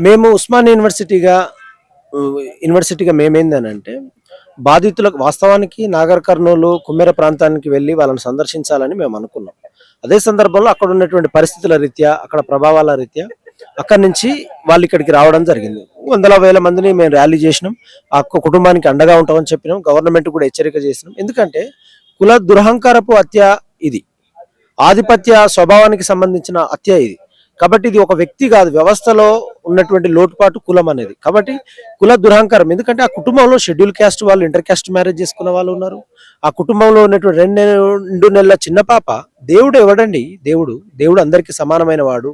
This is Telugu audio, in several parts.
మేము ఉస్మానియా యూనివర్సిటీగా మేమేందనంటే బాధితులకు వాస్తవానికి నాగర్ కర్నూలు కుమ్మెర ప్రాంతానికి వెళ్ళి వాళ్ళని సందర్శించాలని మేము అనుకున్నాం. అదే సందర్భంలో అక్కడ ఉన్నటువంటి పరిస్థితుల రీత్యా అక్కడ ప్రభావాల రీత్యా అక్కడి నుంచి వాళ్ళు ఇక్కడికి రావడం జరిగింది. వందల వేల మందిని మేము ర్యాలీ చేసినాం. ఆ కుటుంబానికి అండగా ఉంటామని చెప్పినాం. గవర్నమెంట్ కూడా హెచ్చరిక చేసినాం. ఎందుకంటే కుల దురహంకారపు హత్య ఇది, ఆధిపత్య స్వభావానికి సంబంధించిన హత్య ఇది. కాబట్టి ఇది ఒక వ్యక్తి కాదు, వ్యవస్థలో ఉన్నటువంటి లోటుపాటు కులం అనేది. కాబట్టి కుల దురహంకారం, ఎందుకంటే ఆ కుటుంబంలో షెడ్యూల్ క్యాస్ట్ వాళ్ళు ఇంటర్ క్యాస్ట్ మ్యారేజ్ చేసుకున్న వాళ్ళు ఉన్నారు. ఆ కుటుంబంలో ఉన్నటువంటి 2 నెలల చిన్న పాప, దేవుడు ఎవడండి? దేవుడు అందరికీ సమానమైన వాడు,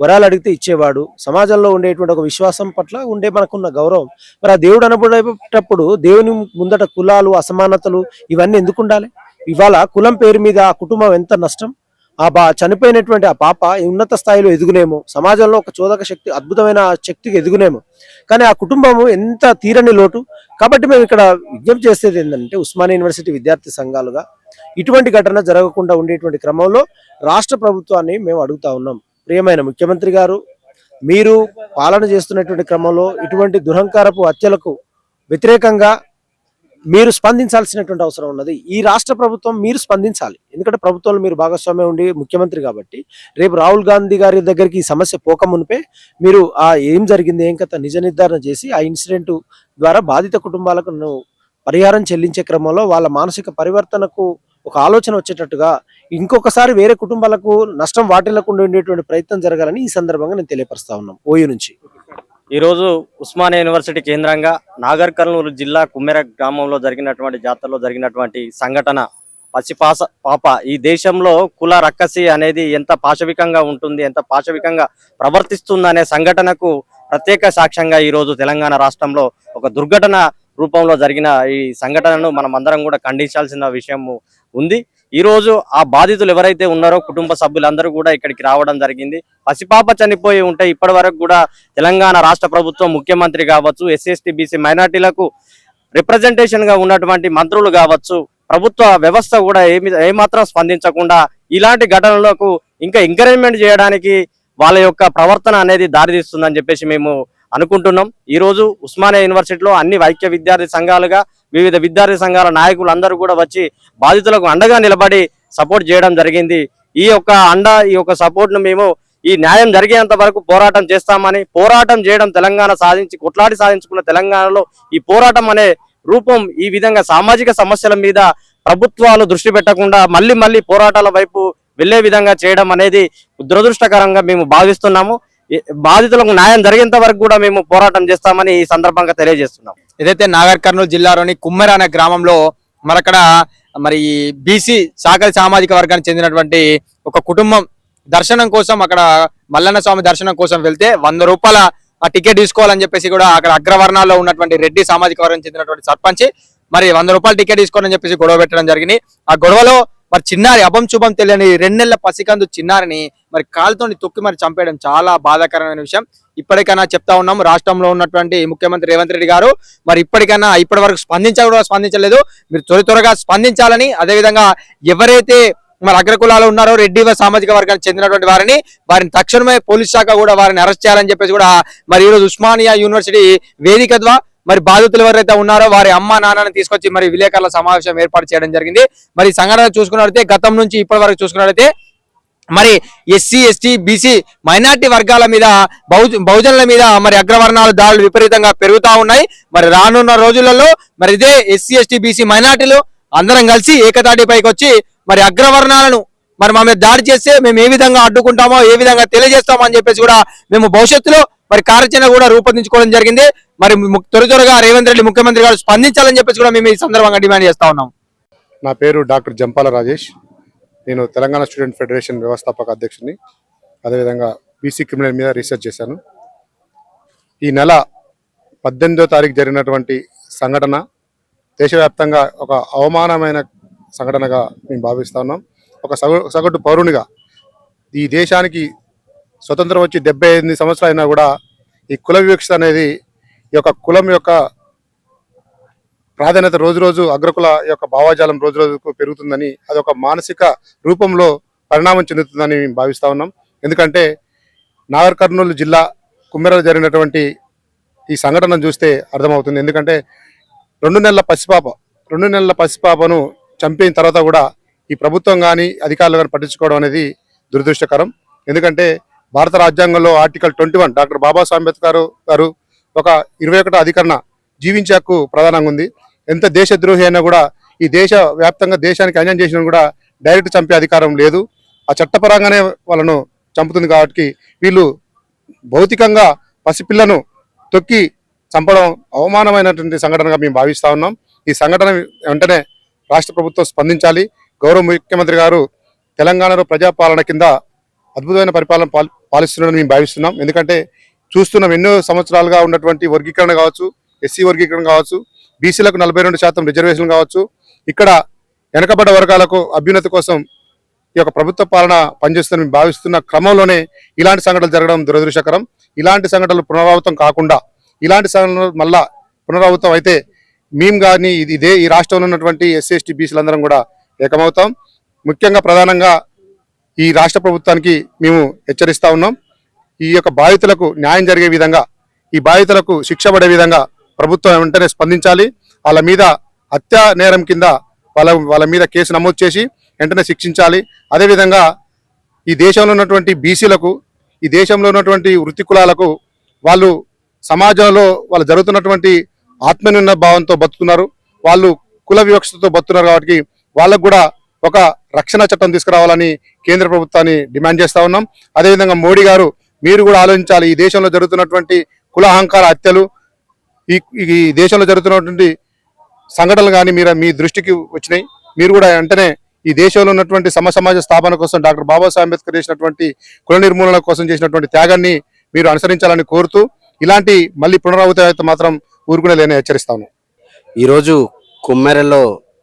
వరాలు అడిగితే ఇచ్చేవాడు, సమాజంలో ఉండేటువంటి ఒక విశ్వాసం పట్ల మనకున్న గౌరవం. మరి ఆ దేవుడు అనబడేటప్పుడు దేవుని ముందట కులాలు అసమానతలు ఇవన్నీ ఎందుకు ఉండాలి? ఇవాళ కులం పేరు మీద ఆ కుటుంబం ఎంత నష్టం. చనిపోయినటువంటి ఆ పాప ఉన్నత స్థాయిలో ఎదుగునేమో, సమాజంలో ఒక చోదక శక్తి, అద్భుతమైన శక్తికి ఎదుగునేమో, కానీ ఆ కుటుంబము ఎంత తీరని లోటు. కాబట్టి మేము ఇక్కడ విజ్ఞప్తి చేసేది ఏంటంటే, ఉస్మానియా యూనివర్సిటీ విద్యార్థి సంఘాలుగా ఇటువంటి ఘటన జరగకుండా ఉండేటువంటి క్రమంలో రాష్ట్ర ప్రభుత్వాన్ని మేము అడుగుతా ఉన్నాం. ప్రియమైన ముఖ్యమంత్రి గారు, మీరు పాలన చేస్తున్నటువంటి క్రమంలో ఇటువంటి దురహంకారపు హత్యలకు వ్యతిరేకంగా మీరు స్పందించాల్సినటువంటి అవసరం ఉన్నది. ఈ రాష్ట్ర ప్రభుత్వం మీరు స్పందించాలి. ఎందుకంటే ప్రభుత్వంలో మీరు భాగస్వామ్యం ఉండి ముఖ్యమంత్రి కాబట్టి, రేపు రాహుల్ గాంధీ గారి దగ్గరికి ఈ సమస్య పోకమునిపే మీరు ఏం జరిగింది ఏం కథ నిజ నిర్ధారణ చేసి ఆ ఇన్సిడెంట్ ద్వారా బాధిత కుటుంబాలకు పరిహారం చెల్లించే క్రమంలో వాళ్ళ మానసిక పరివర్తనకు ఒక ఆలోచన వచ్చేటట్టుగా ఇంకొకసారి వేరే కుటుంబాలకు నష్టం వాటిల్లకుండా ఉండేటువంటి ప్రయత్నం జరగాలని ఈ సందర్భంగా నేను తెలియపరుస్తా ఉన్నాం. ఓయూ నుంచి ఈరోజు ఉస్మానియా యూనివర్సిటీ కేంద్రంగా నాగర్ కర్నూలు జిల్లా కుమ్మెర గ్రామంలో జరిగినటువంటి జాతరలో జరిగినటువంటి సంఘటన పాప ఈ దేశంలో కుల రక్కసి అనేది ఎంత పాశవికంగా ఉంటుంది, ఎంత పాశవికంగా ప్రవర్తిస్తుంది అనే సంఘటనకు ప్రత్యేక సాక్ష్యంగా ఈరోజు తెలంగాణ రాష్ట్రంలో ఒక దుర్ఘటన రూపంలో జరిగిన ఈ సంఘటనను మనం అందరం కూడా ఖండించాల్సిన విషయం ఉంది. ఈ రోజు ఆ బాధితులు ఎవరైతే ఉన్నారో కుటుంబ సభ్యులందరూ కూడా ఇక్కడికి రావడం జరిగింది. పసిపాప చనిపోయి ఉంటే ఇప్పటి వరకు కూడా తెలంగాణ రాష్ట్ర ప్రభుత్వం, ముఖ్యమంత్రి కావచ్చు, ఎస్సీ బీసీ మైనార్టీలకు రిప్రజెంటేషన్ గా ఉన్నటువంటి మంత్రులు కావచ్చు, ప్రభుత్వ వ్యవస్థ కూడా ఏమాత్రం స్పందించకుండా ఇలాంటి ఘటనలకు ఇంకా ఎంకరేజ్మెంట్ చేయడానికి వాళ్ళ యొక్క ప్రవర్తన అనేది దారితీస్తుందని చెప్పేసి మేము అనుకుంటున్నాం. ఈ రోజు ఉస్మానియా యూనివర్సిటీలో అన్ని ఐక్య విద్యార్థి సంఘాలుగా వివిధ విద్యార్థి సంఘాల నాయకులు అందరూ కూడా వచ్చి బాధితులకు అండగా నిలబడి సపోర్ట్ చేయడం జరిగింది. ఈ యొక్క సపోర్ట్ ను మేము ఈ న్యాయం జరిగేంత వరకు పోరాటం చేస్తామని, పోరాటం చేయడం తెలంగాణ కొట్లాడి సాధించుకున్న తెలంగాణలో ఈ పోరాటం అనే రూపం ఈ విధంగా సామాజిక సమస్యల మీద ప్రభుత్వాలు దృష్టి పెట్టకుండా మళ్ళీ పోరాటాల వైపు వెళ్లే విధంగా చేయడం అనేది దురదృష్టకరంగా మేము భావిస్తున్నాము. బాధితులకు న్యాయం జరిగేంత వరకు కూడా మేము పోరాటం చేస్తామని ఈ సందర్భంగా తెలియజేస్తున్నాం. ఏదైతే నాగర్ కర్నూలు జిల్లాలోని కుమ్మెర అనే గ్రామంలో మరక్కడ బీసీ సాకలి సామాజిక వర్గానికి చెందినటువంటి ఒక కుటుంబం దర్శనం కోసం, అక్కడ మల్లన్న స్వామి దర్శనం కోసం వెళ్తే 100 రూపాయల టికెట్ తీసుకోవాలని చెప్పేసి కూడా అక్కడ అగ్రవర్ణాల్లో ఉన్నటువంటి రెడ్డి సామాజిక వర్గం చెందినటువంటి సర్పంచ్ 100 రూపాయల టికెట్ తీసుకోవాలని చెప్పేసి గొడవ పెట్టడం జరిగింది. ఆ గొడవలో చిన్నారి అభం శుభం తెలియని 2 నెలల పసికందు చిన్నారిని కాలుతో తొక్కి చంపేయడం చాలా బాధాకరమైన విషయం. ఇప్పటికైనా చెప్తా ఉన్నాం, రాష్ట్రంలో ఉన్నటువంటి ముఖ్యమంత్రి రేవంత్ రెడ్డి గారు ఇప్పటికైనా ఇప్పటి వరకు స్పందించలేదు. మీరు త్వరగా స్పందించాలని, అదేవిధంగా ఎవరైతే అగ్రకులాలు ఉన్నారో రెడ్డి సామాజిక వర్గానికి చెందినటువంటి వారిని తక్షణమే పోలీస్ శాఖ కూడా వారిని అరెస్ట్ చేయాలని చెప్పేసి కూడా ఈరోజు ఉస్మానియా యూనివర్సిటీ వేదిక ద్వారా బాధితులు ఎవరైతే ఉన్నారో వారి అమ్మ నాన్నని తీసుకొచ్చి విలేకరుల సమావేశం ఏర్పాటు చేయడం జరిగింది. సంఘటన చూసుకున్నట్లయితే గతం నుంచి ఇప్పటి వరకు చూసుకున్నట్లయితే ఎస్సీ ఎస్టీ బీసీ మైనార్టీ వర్గాల మీద బహుజనుల మీద అగ్రవర్ణాల దాడులు విపరీతంగా పెరుగుతా ఉన్నాయి. రానున్న రోజులలో ఇదే ఎస్సీ ఎస్టీ బీసీ మైనార్టీలు అందరం కలిసి ఏకతాటిపైకి వచ్చి అగ్రవర్ణాలను మా మీద దాడి చేస్తే మేము ఏ విధంగా అడ్డుకుంటామో, ఏ విధంగా తెలియజేస్తామో అని చెప్పేసి కూడా మేము భవిష్యత్తులో కార్యాచరణ కూడా రూపొందించుకోవడం జరిగింది. త్వరగా రేవంత్ రెడ్డి ముఖ్యమంత్రి గారు స్పందించాలని చెప్పేసి కూడా మేము ఈ సందర్భంగా డిమాండ్ చేస్తా ఉన్నాం. నా పేరు డాక్టర్ జంపాల రాజేష్. నేను తెలంగాణ స్టూడెంట్ ఫెడరేషన్ వ్యవస్థాపక అధ్యక్షుడిని. అదేవిధంగా బీసీ క్రిమినల్ మీద రీసెర్చ్ చేశాను. ఈ నెల 18వ తారీఖు జరిగినటువంటి సంఘటన దేశవ్యాప్తంగా ఒక అవమానమైన సంఘటనగా మేము భావిస్తా ఉన్నాం. ఒక సగటు పౌరునిగా ఈ దేశానికి స్వతంత్రం వచ్చి 78 సంవత్సరాలు అయినా కూడా ఈ కుల వివక్ష అనేది, ఈ యొక్క కులం యొక్క ప్రాధాన్యత రోజు అగ్రకుల యొక్క భావజాలం రోజుకు పెరుగుతుందని, అది ఒక మానసిక రూపంలో పరిణామం చెందుతుందని మేము భావిస్తా ఉన్నాం. ఎందుకంటే నాగర్ కర్నూలు జిల్లా కుమ్మెరలో జరిగినటువంటి ఈ సంఘటన చూస్తే అర్థమవుతుంది. ఎందుకంటే 2 నెలల పసిపాపను చంపిన తర్వాత కూడా ఈ ప్రభుత్వం కానీ అధికారులు కానీ పట్టించుకోవడం అనేది దురదృష్టకరం. ఎందుకంటే భారత రాజ్యాంగంలో ఆర్టికల్ 21 డాక్టర్ బాబాసాహెబ్ అంబేద్కర్ గారు ఒక 21వ అధికరణ జీవించే హక్కు ప్రధానంగా ఉంది. ఎంత దేశద్రోహి అయినా కూడా ఈ దేశ వ్యాప్తంగా దేశానికి అన్యాయం చేసినా కూడా డైరెక్ట్ చంపే అధికారం లేదు. ఆ చట్టపరంగానే వాళ్ళను చంపుతుంది. కాబట్టి వీళ్ళు భౌతికంగా పసిపిల్లను తొక్కి చంపడం అవమానమైనటువంటి సంఘటనగా మేము భావిస్తా ఉన్నాం. ఈ సంఘటన వెంటనే రాష్ట్ర ప్రభుత్వం స్పందించాలి. గౌరవ ముఖ్యమంత్రి గారు తెలంగాణలో ప్రజాపాలన కింద అద్భుతమైన పరిపాలన పాలిస్తున్నారని మేము భావిస్తున్నాం. ఎందుకంటే చూస్తున్నాం ఎన్నో సంవత్సరాలుగా ఉన్నటువంటి వర్గీకరణ కావచ్చు, ఎస్సీ వర్గీకరణ కావచ్చు, బీసీలకు 42% రిజర్వేషన్ కావచ్చు, ఇక్కడ వెనకబడ్డ వర్గాలకు అభ్యున్నతి కోసం ఈ యొక్క ప్రభుత్వ పాలన పనిచేస్తుందని భావిస్తున్న క్రమంలోనే ఇలాంటి సంఘటనలు జరగడం దురదృష్టకరం. ఇలాంటి సంఘటనలు పునరావృతం కాకుండా ఇలాంటి సంఘటనలు మళ్ళా పునరావృతం అయితే మేము కానీ ఈ రాష్ట్రంలో ఉన్నటువంటి ఎస్సీ ఎస్టీ బీసీలందరం కూడా ఏకమవుతాం. ముఖ్యంగా ప్రధానంగా ఈ రాష్ట్ర ప్రభుత్వానికి మేము హెచ్చరిస్తా ఉన్నాం. ఈ యొక్క బాధితులకు న్యాయం జరిగే విధంగా, ఈ బాధితులకు శిక్ష పడే విధంగా ప్రభుత్వం వెంటనే స్పందించాలి. వాళ్ళ మీద హత్యా నేరం కింద వాళ్ళ మీద కేసు నమోదు చేసి వెంటనే శిక్షించాలి. అదేవిధంగా ఈ దేశంలో ఉన్నటువంటి బీసీలకు, ఈ దేశంలో ఉన్నటువంటి వృత్తి కులాలకు వాళ్ళు సమాజంలో వాళ్ళు జరుగుతున్నటువంటి ఆత్మనిర్భర భావంతో బతుకున్నారు. వాళ్ళు కుల వివక్షతో బతుకున్నారు. కాబట్టి వాళ్ళకు కూడా ఒక రక్షణ చట్టం తీసుకురావాలని కేంద్ర ప్రభుత్వాన్ని డిమాండ్ చేస్తా ఉన్నాం. అదేవిధంగా మోడీ గారు మీరు కూడా ఆలోచించాలి. ఈ దేశంలో జరుగుతున్నటువంటి కుల అహంకార హత్యలు, ఈ దేశంలో జరుగుతున్నటువంటి సంఘటనలు కానీ మీ దృష్టికి వచ్చినాయి. మీరు కూడా వెంటనే ఈ దేశంలో ఉన్నటువంటి సమాజ స్థాపన కోసం డాక్టర్ బాబాసాహెబ్ అంబేద్కర్ చేసినటువంటి కుల నిర్మూలన కోసం చేసినటువంటి త్యాగాన్ని మీరు అనుసరించాలని కోరుతూ, ఇలాంటి మళ్ళీ పునరావృతం అయితే మాత్రం ఊరుకునే లేని హెచ్చరిస్తాను. ఈరోజు కుమ్మెరలో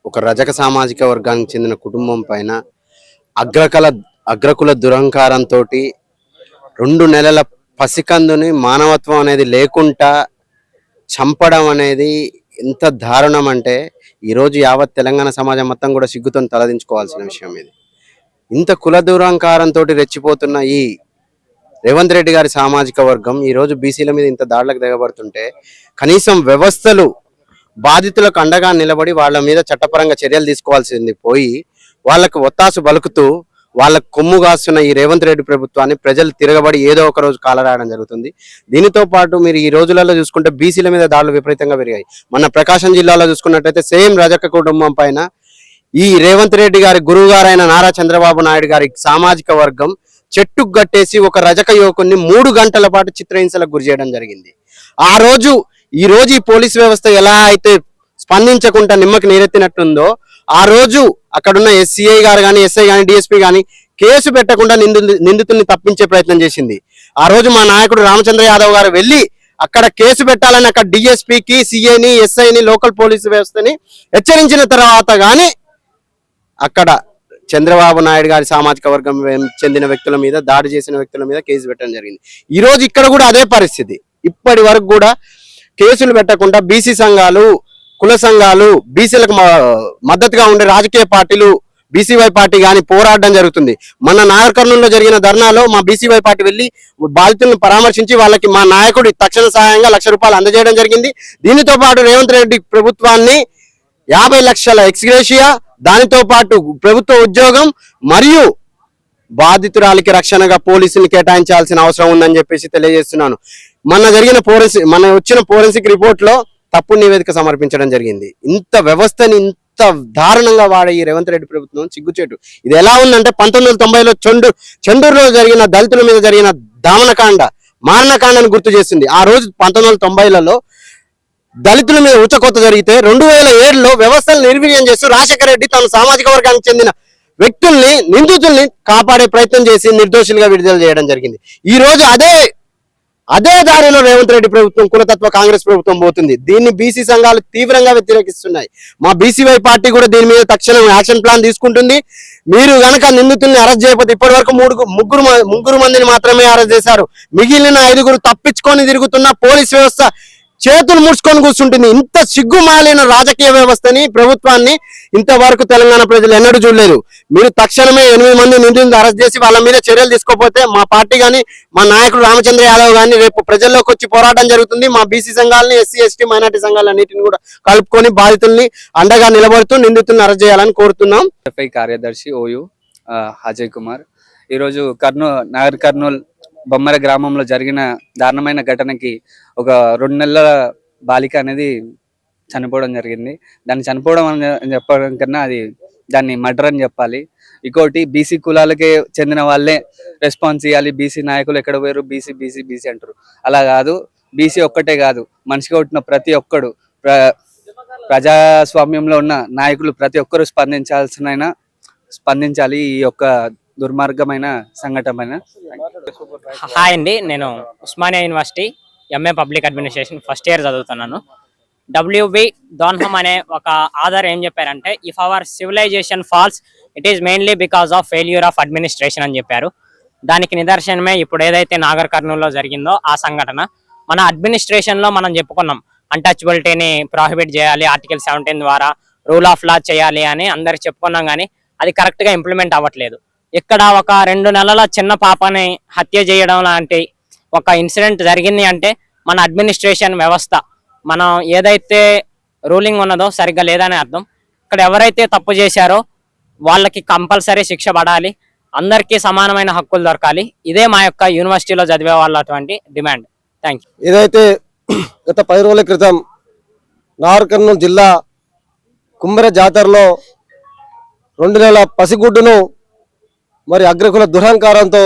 ఒక రజక సామాజిక వర్గానికి చెందిన కుటుంబం పైన అగ్రకుల దురహంకారంతో 2 నెలల పసికందుని మానవత్వం అనేది లేకుండా చంపడం అనేది ఎంత దారుణం అంటే ఈరోజు యావత్ తెలంగాణ సమాజం మొత్తం కూడా సిగ్గుతో తలదించుకోవాల్సిన విషయం ఇది. ఇంత కుల దురహంకారంతో రెచ్చిపోతున్న ఈ రేవంత్ రెడ్డి గారి సామాజిక వర్గం ఈరోజు బీసీల మీద ఇంత దాడులకు దిగబడుతుంటే కనీసం వ్యవస్థలు బాధితులకు అండగా నిలబడి వాళ్ళ మీద చట్టపరంగా చర్యలు తీసుకోవాల్సింది పోయి వాళ్ళకు ఒత్తాసు బలుకుతూ వాళ్ళకు కొమ్ము కాస్తున్న ఈ రేవంత్ రెడ్డి ప్రభుత్వాన్ని ప్రజలు తిరగబడి ఏదో ఒక రోజు కాలరాయడం జరుగుతుంది. దీనితో పాటు మీరు ఈ రోజులలో చూసుకుంటే బీసీల మీద దాడులు విపరీతంగా పెరిగాయి. మన ప్రకాశం జిల్లాలో చూసుకున్నట్టయితే సేమ్ రజక కుటుంబం పైన ఈ రేవంత్ రెడ్డి గారి గురువు గారైన నారా చంద్రబాబు నాయుడు గారి సామాజిక వర్గం చెట్టుకు గట్టేసి ఒక రజక యువకుని 3 గంటల పాటు చిత్రహింసలకు గురి చేయడం జరిగింది. ఈ రోజు ఈ పోలీస్ వ్యవస్థ ఎలా అయితే స్పందించకుండా నిమ్మకి నీరెత్తినట్టుందో ఆ రోజు అక్కడున్న ఎస్సీఐ గారు కానీ, ఎస్ఐ కానీ, డిఎస్పీ కానీ కేసు పెట్టకుండా నిందితుల్ని తప్పించే ప్రయత్నం చేసింది. ఆ రోజు మా నాయకుడు రామచంద్ర యాదవ్ గారు వెళ్ళి అక్కడ కేసు పెట్టాలని అక్కడ డిఎస్పీకి, సిఐని, ఎస్ఐని, లోకల్ పోలీసు వ్యవస్థని హెచ్చరించిన తర్వాత కానీ అక్కడ చంద్రబాబు నాయుడు గారి సామాజిక వర్గం చెందిన వ్యక్తుల మీద, దాడి చేసిన వ్యక్తుల మీద కేసు పెట్టడం జరిగింది. ఈ రోజు ఇక్కడ కూడా అదే పరిస్థితి. ఇప్పటి వరకు కూడా కేసులు పెట్టకుండా బీసీ సంఘాలు, కుల సంఘాలు, బీసీలకు మద్దతుగా ఉండే రాజకీయ పార్టీలు, బీసీవై పార్టీ కానీ పోరాడడం జరుగుతుంది. మన నాగర్ కర్నూలులో జరిగిన ధర్నాలో మా బీసీవై పార్టీ వెళ్ళి బాధితులను పరామర్శించి వాళ్ళకి మా నాయకుడి తక్షణ సహాయంగా ₹1,00,000 అందజేయడం జరిగింది. దీనితో పాటు రేవంత్ రెడ్డి ప్రభుత్వాన్ని 50 లక్షల ఎక్స్గ్రేషియా, దానితో పాటు ప్రభుత్వ ఉద్యోగం మరియు బాధితురాలికి రక్షణగా పోలీసులు కేటాయించాల్సిన అవసరం ఉందని చెప్పేసి తెలియజేస్తున్నాను. మన వచ్చిన ఫోరెన్సిక్ రిపోర్ట్ లో తప్పుడు నివేదిక సమర్పించడం జరిగింది. ఇంత వ్యవస్థని ఇంత దారుణంగా వాడే ఈ రేవంత్ రెడ్డి ప్రభుత్వం సిగ్గుచేటు. ఇది ఎలా ఉందంటే 1990లో చెండూరులో జరిగిన దళితుల మీద జరిగిన దామనకాండ, మారణకాండను గుర్తు చేస్తుంది. ఆ రోజు 1990లలో దళితుల మీద ఉచ్చకొత్త జరిగితే 2007లో వ్యవస్థను నిర్వీర్యం చేస్తూ రాజశేఖర రెడ్డి తన సామాజిక వర్గానికి చెందిన వ్యక్తుల్ని, నిందితుల్ని కాపాడే ప్రయత్నం చేసి నిర్దోషులుగా విడుదల చేయడం జరిగింది. ఈ రోజు అదే దారిలో రేవంత్ రెడ్డి ప్రభుత్వం, కులతత్వ కాంగ్రెస్ ప్రభుత్వం పోతుంది. దీన్ని బీసీ సంఘాలు తీవ్రంగా వ్యతిరేకిస్తున్నాయి. మా బీసీవై పార్టీ కూడా దీని మీద తక్షణం యాక్షన్ ప్లాన్ తీసుకుంటుంది. మీరు గనక నిందితుల్ని అరెస్ట్ చేయకపోతే, ఇప్పటి వరకు ముగ్గురు మందిని మాత్రమే అరెస్ట్ చేశారు. మిగిలిన 5 తప్పించుకొని తిరుగుతున్న పోలీస్ వ్యవస్థ చేతులు ముడుచుకొని కూర్చుంటుంది. ఇంత సిగ్గుమాలిన రాజకీయ వ్యవస్థని, ప్రభుత్వాన్ని ఇంతవరకు తెలంగాణ ప్రజలు ఎన్నడూ చూడలేదు. మీరు తక్షణమే 8 మంది నిందితులను అరెస్ట్ చేసి వాళ్ళ మీద చర్యలు తీసుకోకపోతే మా పార్టీ గాని, మా నాయకుడు రామచంద్ర యాదవ్ గాని రేపు ప్రజల్లోకి వచ్చి పోరాటం జరుగుతుంది. మా బీసీ సంఘాలని, ఎస్సీ ఎస్టీ మైనార్టీ సంఘాలన్నిటిని కూడా కలుపుకొని బాధితుల్ని అండగా నిలబడుతూ నిందితులను అరెస్ట్ చేయాలని కోరుతున్నాం. ఎఫ్ఐ కార్యదర్శి ఓయూ అజయ్ కుమార్. ఈరోజు నాగర్ కర్నూల్ బొమ్మర గ్రామంలో జరిగిన దారుణమైన ఘటనకి ఒక 2 నెలల బాలిక అనేది చనిపోవడం జరిగింది. దాన్ని చనిపోవడం అని చెప్పడం కన్నా దాన్ని మర్డర్ అని చెప్పాలి. ఇంకోటి బీసీ కులాలకే చెందిన వాళ్ళే రెస్పాన్స్ ఇవ్వాలి. బీసీ నాయకులు ఎక్కడ పోయారు, బీసీ బీసీ బీసీ అంటారు. అలా కాదు, బీసీ ఒక్కటే కాదు, మనిషిగా పుట్టిన ప్రతి ఒక్కడు, ప్రజాస్వామ్యంలో ఉన్న నాయకులు ప్రతి ఒక్కరు స్పందించాలి ఈ యొక్క దుర్మార్గమైన సంఘటన. హాయ్ అండి, నేను Osmania university MA public administration first year చదువుతున్నాను. డబ్ల్యూబి డోన్హమ్ అనే ఒక ఆధార్ ఏం చెప్పారంటే, if our civilization falls it is mainly because of failure of administration అని చెప్పారు. దానికి నిదర్శనమే ఇప్పుడు ఏదైతే నాగర్ కర్నూల్లో జరిగిందో ఆ సంఘటన. మన అడ్మినిస్ట్రేషన్లో మనం చెప్పుకున్నాం అన్టచబిలిటీని ప్రాహిబిట్ చేయాలి, ఆర్టికల్ 17 ద్వారా రూల్ ఆఫ్ లా చేయాలి అని అందరు చెప్పుకున్నాం, కానీ అది కరెక్ట్గా ఇంప్లిమెంట్ అవ్వట్లేదు. ఇక్కడ ఒక 2 నెలల చిన్న పాపని హత్య చేయడం లాంటి ఒక ఇన్సిడెంట్ జరిగింది అంటే మన అడ్మినిస్ట్రేషన్ వ్యవస్థ, మనం ఏదైతే రూలింగ్ ఉన్నదో సరిగ్గా లేదని అర్థం. ఇక్కడ ఎవరైతే తప్పు చేశారో వాళ్ళకి కంపల్సరీ శిక్ష పడాలి, అందరికీ సమానమైన హక్కులు దొరకాలి. ఇదే మా యొక్క యూనివర్సిటీలో చదివే వాళ్ళటువంటి డిమాండ్. Thank you. ఏదైతే గత 10 రోజుల క్రితం నాగర్ కర్నూలు జిల్లా కుమ్మెర జాతరలో 2 నెలల పసిగుడ్డును మరి అగ్రకుల దురహంకారంతో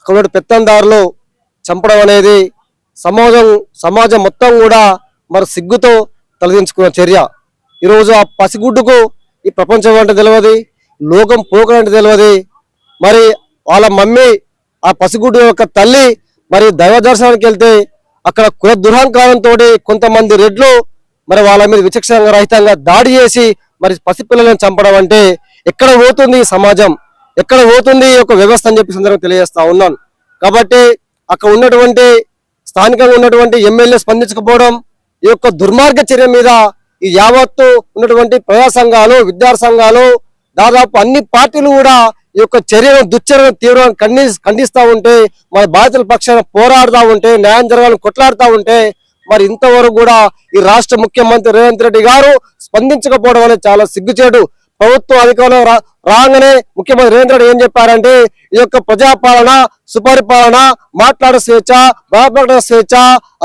అక్కడ పెత్తందారులు చంపడం అనేది సమాజం మొత్తం కూడా మరి సిగ్గుతో తలదించుకున్న చర్య. ఈరోజు ఆ పసిగుడ్డుకు ఈ ప్రపంచం అంటే తెలియదు, లోకం పోకడంటే తెలియదు. మరి వాళ్ళ మమ్మీ, ఆ పసిగుడ్డు యొక్క తల్లి మరి దైవ దర్శనానికి వెళ్తే అక్కడ కుల దురహంకారంతో కొంతమంది రెడ్లు మరి వాళ్ళ మీద విచక్షణ రహితంగా దాడి చేసి మరి పసిపిల్లలను చంపడం అంటే ఎక్కడ పోతుంది ఈ సమాజం, ఎక్కడ పోతుంది ఈ యొక్క వ్యవస్థ అని చెప్పి సందర్భంగా తెలియజేస్తా ఉన్నాను. కాబట్టి అక్కడ ఉన్నటువంటి స్థానికంగా ఉన్నటువంటి ఎమ్మెల్యే స్పందించకపోవడం, ఈ యొక్క దుర్మార్గ చర్య మీద ఈ యావత్తు ఉన్నటువంటి ప్రజా సంఘాలు, విద్యార్థి సంఘాలు, దాదాపు అన్ని పార్టీలు కూడా ఈ యొక్క చర్యను దుశ్చర్యను తీవ్రంగా ఖండిస్తూ ఉంటే, మన బాధితుల పక్షాన పోరాడుతూ ఉంటే, న్యాయం జరగాలని కొట్లాడుతూ ఉంటే మరి ఇంతవరకు కూడా ఈ రాష్ట్ర ముఖ్యమంత్రి రేవంత్ రెడ్డి గారు స్పందించకపోవడం అనేది చాలా సిగ్గుచేటు. ప్రభుత్వం అధికారంలో రాగానే ముఖ్యమంత్రి రేవంత్ రెడ్డి ఏం చెప్పారంటే, ఈ యొక్క ప్రజాపాలన, సుపరిపాలన, మాట్లాడే స్వేచ్ఛ, బాధపడే స్వేచ్ఛ,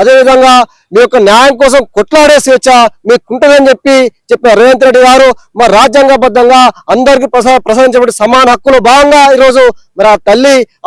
అదేవిధంగా మీ యొక్క న్యాయం కోసం కొట్లాడే స్వేచ్ఛ మీకు ఉంటుందని చెప్పిన రేవంత్ రెడ్డి గారు మరి రాజ్యాంగబద్ధంగా అందరికీ ప్రసాదించబడి సమాన హక్కులు భాగంగా ఈరోజు మరి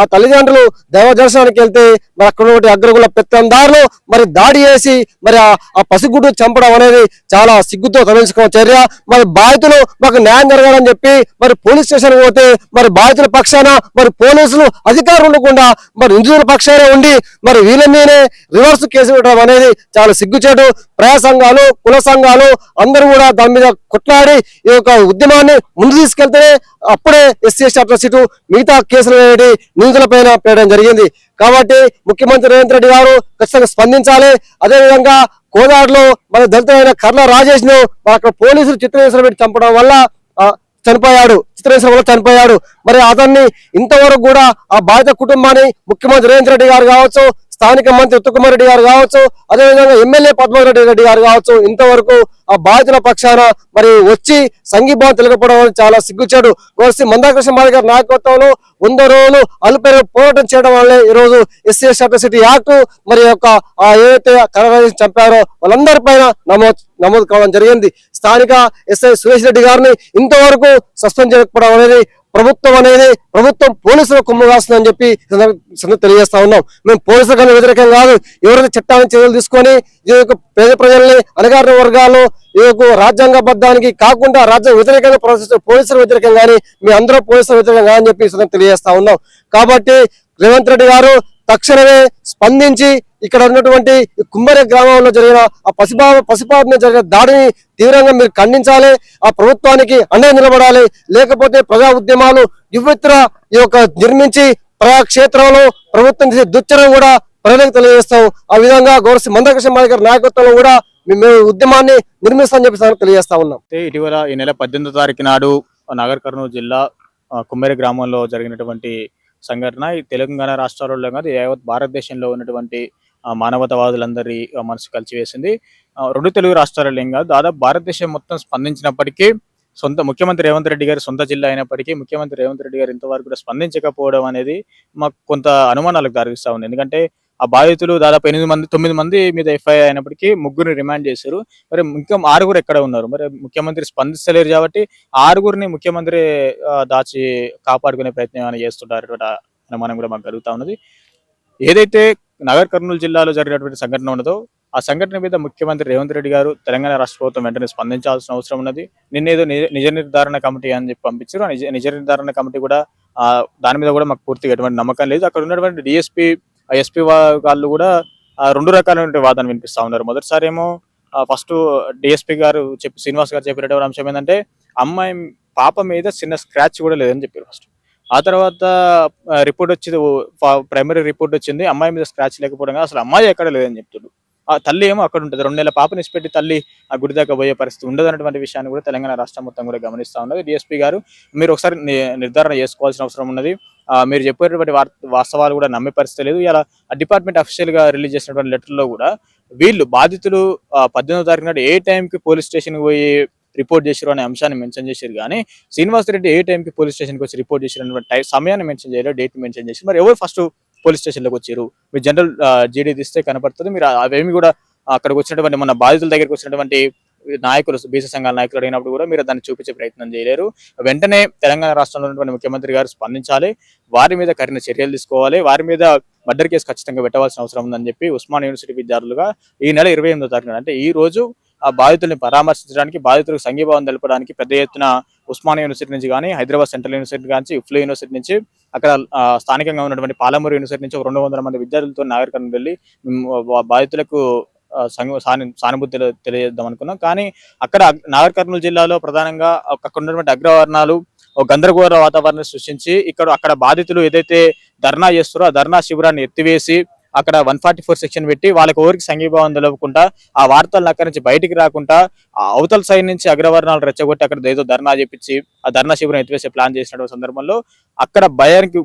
ఆ తల్లిదండ్రులు దైవ దర్శనానికి వెళ్తే మరి అక్కడ ఉన్నటువంటి అగ్రకుల పెత్తందారులు మరి దాడి చేసి మరి ఆ పసిగుడ్డు చంపడం అనేది చాలా సిగ్గుతో తొలగించుకున్న చర్య. మరి బాధితులు మాకు న్యాయం జరగాలని చెప్పి మరి పోలీస్ స్టేషన్ పోతే మరి బాధితుల పక్షాన మరి పోలీసులు అధికారులు ఉండకుండా మరి నిందితుల పక్షానే ఉండి మరి వీళ్ళ మీదే రివర్స్ కేసు పెట్టడం అనేది చాలా సిగ్గుచేటు. ప్రజా సంఘాలు, కుల సంఘాలు అందరూ కూడా దాని మీద కొట్లాడి ఈ యొక్క ఉద్యమాన్ని ముందు తీసుకెళ్తేనే అప్పుడే ఎస్సీ ఎస్టీ అట్రాసిటీ మిగతా కేసులు నిందితుల పైన పెట్టడం జరిగింది. కాబట్టి ముఖ్యమంత్రి రేవంత్ రెడ్డి గారు ఖచ్చితంగా స్పందించాలి. అదేవిధంగా కోదాడులో మన దళితులైన కర్ల రాజేష్ ను అక్కడ పోలీసులు చిత్రహింసలు పెట్టి చంపడం వల్ల చనిపోయాడు. మరి అతన్ని ఇంతవరకు కూడా ఆ బాధిత కుటుంబాన్ని ముఖ్యమంత్రి రేవంత్ రెడ్డి గారు కావచ్చు, స్థానిక మంత్రి ఉత్తమ్ కుమార్ రెడ్డి గారు కావచ్చు, అదేవిధంగా ఎమ్మెల్యే పద్మారెడ్డి గారు కావచ్చు, ఇంతవరకు ఆ బాధితుల పక్షాన మరి వచ్చి సంఘీభావం తెలియకపోవడం చాలా సిగ్గుచేడు. మందాకృష్ణ మాదిగ గారి నాయకత్వంలో 100 రోజులు అల్పేరు పోరాటం చేయడం వల్లే ఈరోజు ఎస్సీ ఎస్టీ అట్రాసిటీ యాక్ట్ మరి యొక్క ఏదైతే కర్రరాజేష్ చంపారో వాళ్ళందరి పైన నమోదు కావడం జరిగింది. స్థానిక ఎస్ఐ సురేష్ రెడ్డి గారిని ఇంతవరకు సస్పెండ్ చేయకపోవడం అనేది ప్రభుత్వం పోలీసులకు కొమ్ము కాస్తుందని చెప్పి తెలియజేస్తా ఉన్నాం. మేము పోలీసులకు వ్యతిరేకం కాదు. ఎవరైతే చట్టాన్ని చర్యలు తీసుకొని ఈ యొక్క పేద ప్రజల్ని, అణగారిన వర్గాలు ఈ యొక్క రాజ్యాంగబద్ధానికి కాకుండా రాజ్యాంగ వ్యతిరేకంగా పోలీసుల వ్యతిరేకం కానీ మీ అందరూ పోలీసుల వ్యతిరేకం కాదని చెప్పి తెలియజేస్తా ఉన్నాం. కాబట్టి రేవంత్ రెడ్డి గారు తక్షణమే స్పందించి ఇక్కడ ఉన్నటువంటి కుమ్మర గ్రామంలో జరిగిన ఆ పసిపాపన జరిగిన దాడిని తీవ్రంగా మీరు ఖండించాలి. ఆ ప్రభుత్వానికి అండగా నిలబడాలి. లేకపోతే ప్రజా ఉద్యమాలు నిర్మించి ప్రజాక్షేత్రంలో ప్రభుత్వం చేసే దుశ్చర్యను కూడా ప్రజలకు తెలియజేస్తాం. ఆ విధంగా గౌరవ మందకృష్ణ మాదిగ గారి నాయకత్వంలో కూడా మేము ఉద్యమాన్ని నిర్మిస్తామని చెప్పి తెలియజేస్తా ఉన్నాం. ఇటీవల ఈ నెల 18వ తారీఖు నాడు నాగర్ కర్నూలు జిల్లా కుమ్మరి గ్రామంలో జరిగినటువంటి సంఘటన ఈ తెలంగాణ రాష్ట్రాలలో కాదు యావత్ భారతదేశంలో ఉన్నటువంటి మానవతావాదులందరి మనసు కలిసివేసింది. రెండు తెలుగు రాష్ట్రాలలో ఏం కాదు, దాదాపు భారతదేశం మొత్తం స్పందించినప్పటికీ సొంత ముఖ్యమంత్రి రేవంత్ రెడ్డి గారి సొంత జిల్లా అయినప్పటికీ ముఖ్యమంత్రి రేవంత్ రెడ్డి గారు ఇంతవరకు కూడా స్పందించకపోవడం అనేది మాకు కొంత అనుమానాలకు దారిస్తూ ఉంది. ఎందుకంటే ఆ బాధితులు దాదాపు 9 మంది మీద ఎఫ్ఐఆర్ అయినప్పటికీ 3 రిమాండ్ చేశారు. మరి ఇంకా 6 ఎక్కడ ఉన్నారు? మరి ముఖ్యమంత్రి స్పందిస్తలేరు కాబట్టి 6 ముఖ్యమంత్రి దాచి కాపాడుకునే ప్రయత్నం ఏమైనా చేస్తుంటారు అనుమానం కూడా మాకు కలుగుతా ఉన్నది. ఏదైతే నగర్ కర్నూలు జిల్లాలో జరిగినటువంటి సంఘటన ఉన్నదో ఆ సంఘటన మీద ముఖ్యమంత్రి రేవంత్ రెడ్డి గారు తెలంగాణ రాష్ట్ర ప్రభుత్వం వెంటనే స్పందించాల్సిన అవసరం ఉన్నది. నిన్నేదో నిజ నిర్ధారణ కమిటీ అని చెప్పి పంపించారు. నిజ నిర్ధారణ కమిటీ కూడా దాని మీద కూడా మాకు పూర్తిగా ఎటువంటి నమ్మకం లేదు. అక్కడ ఉన్నటువంటి డిఎస్పీ ఎస్పీ వాళ్ళు కూడా 2 రకాలైన వాదన వినిపిస్తా ఉన్నారు. మొదటిసారి ఏమో ఫస్ట్ డిఎస్పీ గారు శ్రీనివాస్ గారు చెప్పినటువంటి అంశం ఏంటంటే అమ్మాయి పాప మీద చిన్న స్క్రాచ్ కూడా లేదని చెప్పారు ఫస్ట్. ఆ తర్వాత రిపోర్ట్ వచ్చింది, ప్రైమరీ రిపోర్ట్ వచ్చింది, అమ్మాయి మీద స్క్రాచ్ లేకపోవడం అసలు అమ్మాయి ఎక్కడ లేదని చెప్తున్నారు. ఆ తల్లి ఏమో అక్కడ ఉంటుంది. 2 నెలల పాపని ఇచ్చిపెట్టి తల్లి ఆ గుడి దాకా పోయే పరిస్థితి ఉండదు అన్నటువంటి విషయాన్ని కూడా తెలంగాణ రాష్ట్రం మొత్తం కూడా గమనిస్తా ఉన్నది. డిఎస్పీ గారు మీరు ఒకసారి నిర్ధారణ చేసుకోవాల్సిన అవసరం ఉన్నది. మీరు చెప్పేటువంటి వాస్తవాలు కూడా నమ్మే పరిస్థితి లేదు. ఇలా డిపార్ట్మెంట్ అఫీషియల్ గా రిలీజ్ చేసినటువంటి లెటర్లో కూడా వీళ్ళు బాధితులు 18వ తారీఖు నాడు ఏ టైంకి పోలీస్ స్టేషన్కి పోయి రిపోర్ట్ చేశారు అనే అంశాన్ని మెన్షన్ చేశారు. కానీ శ్రీనివాస్ రెడ్డి ఏ టైంకి పోలీస్ స్టేషన్కి వచ్చి రిపోర్ట్ చేసినటువంటి సమయాన్ని మెన్షన్ చేయలేదు, డేట్ మెన్షన్ చేసి మరి ఎవరు ఫస్ట్ పోలీస్ స్టేషన్లోకి వచ్చారు? మీరు జనరల్ జీడీ తీస్తే కనపడుతుంది. మీరు అవేమి కూడా అక్కడికి వచ్చినటువంటి మన బాధితుల దగ్గరికి వచ్చినటువంటి నాయకులు, బీసీ సంఘాల నాయకులు అడిగినప్పుడు కూడా మీరు దాన్ని చూపించే ప్రయత్నం చేయలేరు. వెంటనే తెలంగాణ రాష్ట్రంలో ఉన్నటువంటి ముఖ్యమంత్రి గారు స్పందించాలి, వారి మీద కఠిన చర్యలు తీసుకోవాలి, వారి మీద మర్డర్ కేసు ఖచ్చితంగా పెట్టవలసిన అవసరం ఉందని చెప్పి ఉస్మానియా యూనివర్సిటీ విద్యార్థులుగా ఈ నెల 28వ తారీఖున అంటే ఈ రోజు ఆ బాధితుల్ని పరామర్శించడానికి, బాధితులకు సంఘీభావం తెలపడానికి పెద్ద ఎత్తున ఉస్మానియా యూనివర్సిటీ నుంచి కానీ, హైదరాబాద్ సెంట్రల్ యూనివర్సిటీ కానీ, ఉఫ్లూ యూనివర్సిటీ నుంచి, అక్కడ స్థానికంగా ఉన్నటువంటి పాలమూరు యూనివర్సిటీ నుంచి 200 మంది విద్యార్థులతో నాగర్ కర్నూలు వెళ్ళి బాధితులకు సానుభూతి తెలియజేద్దాం అనుకున్నాం. కానీ అక్కడ నాగర్ కర్నూలు జిల్లాలో ప్రధానంగా అక్కడ ఉన్నటువంటి అగ్రవర్ణాలు ఒక గందరగోళ వాతావరణం సృష్టించి అక్కడ బాధితులు ఏదైతే ధర్నా చేస్తారో ఆ ధర్నా శిబిరాన్ని ఎత్తివేసి అక్కడ 144 సెక్షన్ పెట్టి వాళ్ళకి ఎవరికి సంఘీభావం తెలవకుండా ఆ వార్తలను అక్కడి నుంచి బయటికి రాకుండా అవతల సైడ్ నుంచి అగ్రవర్ణాలు రెచ్చగొట్టి అక్కడ ఏదో ధర్నా చేపించి ఆ ధర్నా శిబిరం ఎత్తివేసే ప్లాన్ చేసినటువంటి సందర్భంలో అక్కడ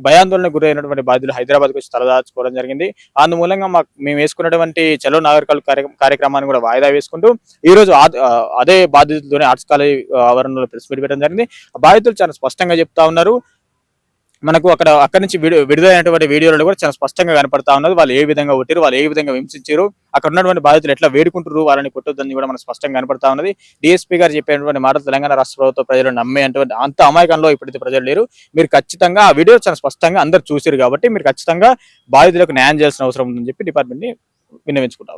భయాందోళనకు గురైనటువంటి బాధితులు హైదరాబాద్కి వచ్చి తలదాచుకోవడం జరిగింది. అందుమూలంగా మేము వేసుకున్నటువంటి చలో నాగరికల్ కార్యక్రమాన్ని కూడా వాయిదా వేసుకుంటూ ఈ రోజు అదే బాధితులతోనే ఆర్ట్స్ కాలేజ్ ఆవరణలో ప్రెస్ మీట్ పెట్టడం జరిగింది. బాధితులు చాలా స్పష్టంగా చెప్తా ఉన్నారు. మనకు అక్కడి నుంచి విడుదలైనటువంటి వీడియోలలో కూడా చాలా స్పష్టంగా కనపడతా ఉన్నది. వాళ్ళు ఏ విధంగా కొట్టారు, వాళ్ళు ఏ విధంగా హింసించారు, అక్కడ ఉన్నటువంటి బాధితులు ఎట్లా వేడుకుంటారు, వాళ్ళని కొట్టొద్దని కూడా మనకు స్పష్టంగా కనపడతా ఉన్నది. డిఎస్పీ గారు చెప్పినటువంటి మాటలు తెలంగాణ రాష్ట్ర ప్రభుత్వ ప్రజలు నమ్మేటువంటి అంత అమాయకంలో ఇప్పటికీ ప్రజలు లేరు. మీరు ఖచ్చితంగా ఆ వీడియో చాలా స్పష్టంగా అందరు చూసారు కాబట్టి మీరు ఖచ్చితంగా బాధితులకు న్యాయం చేయాల్సిన అవసరం ఉందని చెప్పి డిపార్ట్మెంట్ ని విన్నవించుకుంటారు.